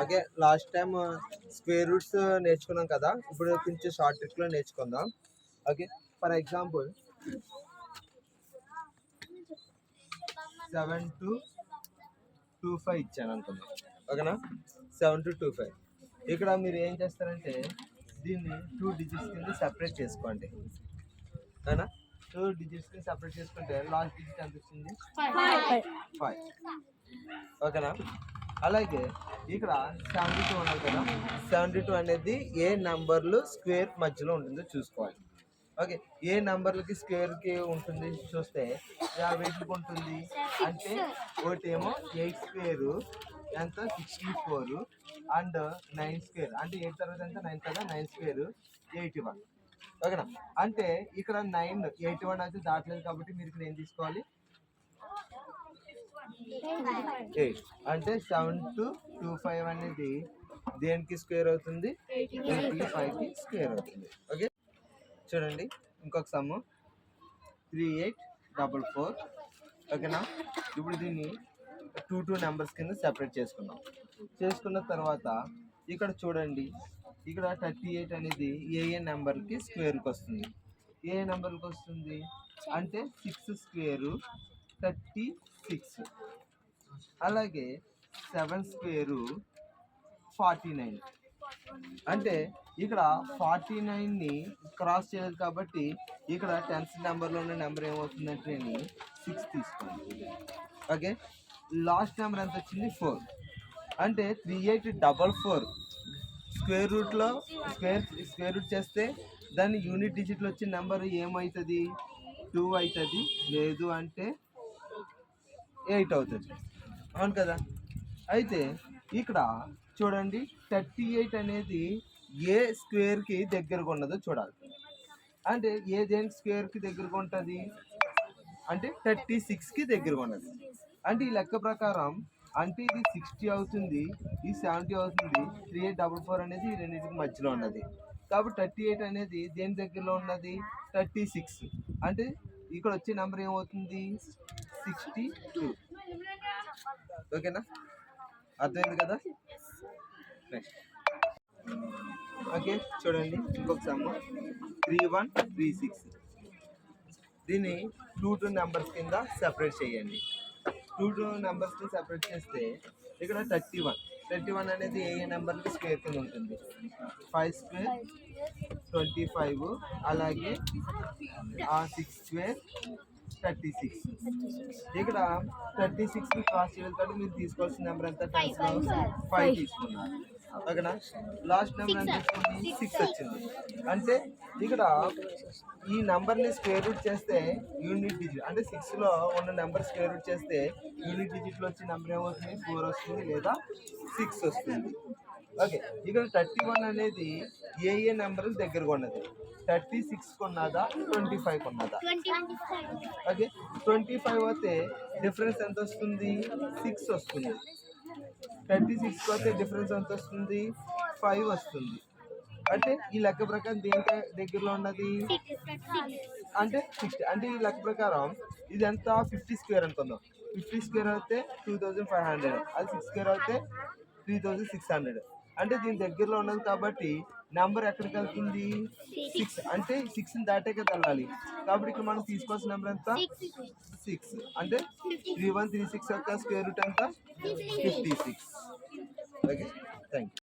Okay, last time square roots నేర్చుకున్నాం కదా, ఇప్పుడు కొంచెం షార్ట్ ట్రిక్లో నేర్చుకుందాం. ఓకే, ఫర్ ఎగ్జాంపుల్ 7-2-5 ఇచ్చాను అనుకుందాం. ఓకేనా, 7-2-5. ఇక్కడ మీరు ఏం చేస్తారంటే దీన్ని 2 డిజిట్స్ కింద సెపరేట్ చేసుకోండి. ఓకేనా, 2 డిజిట్స్ కింద సెపరేట్ చేసుకుంటే లాస్ట్ డిజిట్ ఎంత వచ్చింది? 5. ఓకేనా, అలాగే ఇక్కడ 72 ఉన్నారు కదా, 72 అనేది ఏ నంబర్లు స్క్వేర్ మధ్యలో ఉంటుందో చూసుకోవాలి. ఓకే, ఏ నంబర్లకి స్క్వేర్కి ఉంటుంది చూస్తే 50 ఉంటుంది. అంటే ఒకటి ఏమో 8 స్క్వేర్ ఎంత 64 అండ్ 9 స్క్వేర్ అంటే 8 తర్వాత ఎంత 9 కదా, 9 స్క్వేర్ 81. ఓకేనా, అంటే ఇక్కడ 9 81 అయితే దాటలేదు కాబట్టి మీరు ఇక్కడ ఏం తీసుకోవాలి? 8. అంటే 7-2-5 అనేది దేనికి స్క్వేర్ అవుతుంది? 85కి స్క్వేర్ అవుతుంది. ఓకే, చూడండి ఇంకొక సమ్ 3844. ఓకేనా, ఇప్పుడు దీన్ని 2 నెంబర్స్ కింద సెపరేట్ చేసుకున్న తర్వాత ఇక్కడ చూడండి, ఇక్కడ 38 అనేది ఏ నెంబర్కి స్క్వేర్కి వస్తుంది? ఏ నెంబర్కి వస్తుంది అంటే 6 స్క్వేరు 36. అలాగే 7 స్క్వేరు 49. అంటే ఇక్కడ 49ని క్రాస్ చేయలేదు కాబట్టి ఇక్కడ 10th నెంబర్లో ఉన్న నెంబర్ ఏమవుతుందంటే 6 తీసుకోండి. ఓకే, లాస్ట్ నెంబర్ ఎంత వచ్చింది? 4. అంటే 3844 స్క్వేర్ రూట్లో స్క్వేర్ రూట్ చేస్తే దాన్ని యూనిట్ డిజిట్లో వచ్చిన నెంబర్ ఏమవుతుంది? 2 అవుతుంది, లేదు అంటే 8 అవుతుంది. అవును కదా, అయితే ఇక్కడ చూడండి 38 అనేది ఏ స్క్వేర్కి దగ్గరగా ఉన్నదో చూడాలి. అంటే ఏ దేని స్క్వేర్కి దగ్గరగా ఉంటుంది అంటే 36కి దగ్గరగా ఉన్నది. అంటే ఈ లెక్క ప్రకారం అంటే ఇది 60 అవుతుంది, ఇది 70 అవుతుంది. 3844 అనేది ఈ రెండింటికి మధ్యలో ఉన్నది కాబట్టి 38 అనేది దేని దగ్గరలో ఉన్నది? 36. అంటే ఇక్కడ వచ్చే నెంబర్ ఏమవుతుంది? 62. ఓకేనా, అర్థమైంది కదా? నెక్స్ట్ ఓకే, చూడండి ఇంకొక సమ్ 3136. దీన్ని 2 నెంబర్స్ కింద సెపరేట్ చేయండి. 2 నెంబర్స్ కింద సెపరేట్ చేస్తే ఇక్కడ 31 అనేది ఏ నెంబర్కి స్క్వేర్ కింద ఉంటుంది? 5 స్క్వేర్ 25, అలాగే 6 స్క్వేర్ 36. ఇక్కడ 36ని క్రాస్ చేయలేదు కాబట్టి మీరు తీసుకోవాల్సిన నెంబర్ ఎంత? 5 తీసుకున్నారు. ఓకేనా, లాస్ట్ నెంబర్ ఎంత వచ్చింది? 6 వచ్చింది. అంటే ఇక్కడ ఈ నెంబర్ని స్క్వేర్ రూట్ చేస్తే యూనిట్ డిజిట్ అంటే 6లో ఉన్న నెంబర్ స్క్వేర్ రూట్ చేస్తే యూనిట్ డిజిట్లో వచ్చే నెంబర్ ఏమవుతుంది? 4 వస్తుంది లేదా 6 వస్తుంది. ఓకే, ఇక్కడ 31 అనేది ఏ నెంబర్ దగ్గరగా ఉన్నది? 36 కొన్నదా 25 కొన్నదా? ఓకే, 25 అయితే డిఫరెన్స్ ఎంత వస్తుంది? 6 వస్తుంది. 36 అయితే డిఫరెన్స్ ఎంత వస్తుంది? 5 వస్తుంది. అంటే ఈ లెక్క ప్రకారం దేనికి దగ్గరలో ఉన్నది అంటే 60. అంటే ఈ లెక్క ప్రకారం ఇది ఎంత? 50 స్క్వేర్ అనుకుందాం. 50 స్క్వేర్ అయితే 2500, అది 6 స్క్వేర్ అయితే 3600. అంటే దీని దగ్గరలో ఉన్నది కాబట్టి నెంబర్ ఎక్కడికి వెళ్తుంది? 6. అంటే 6ని దాటే కదా వెళ్ళాలి కాబట్టి ఇక్కడ మనం తీసుకోవాల్సిన నెంబర్ ఎంత? 6. అంటే 3136 యొక్క స్క్వేర్ రూట్ ఎంత? 56. Okay, thank you.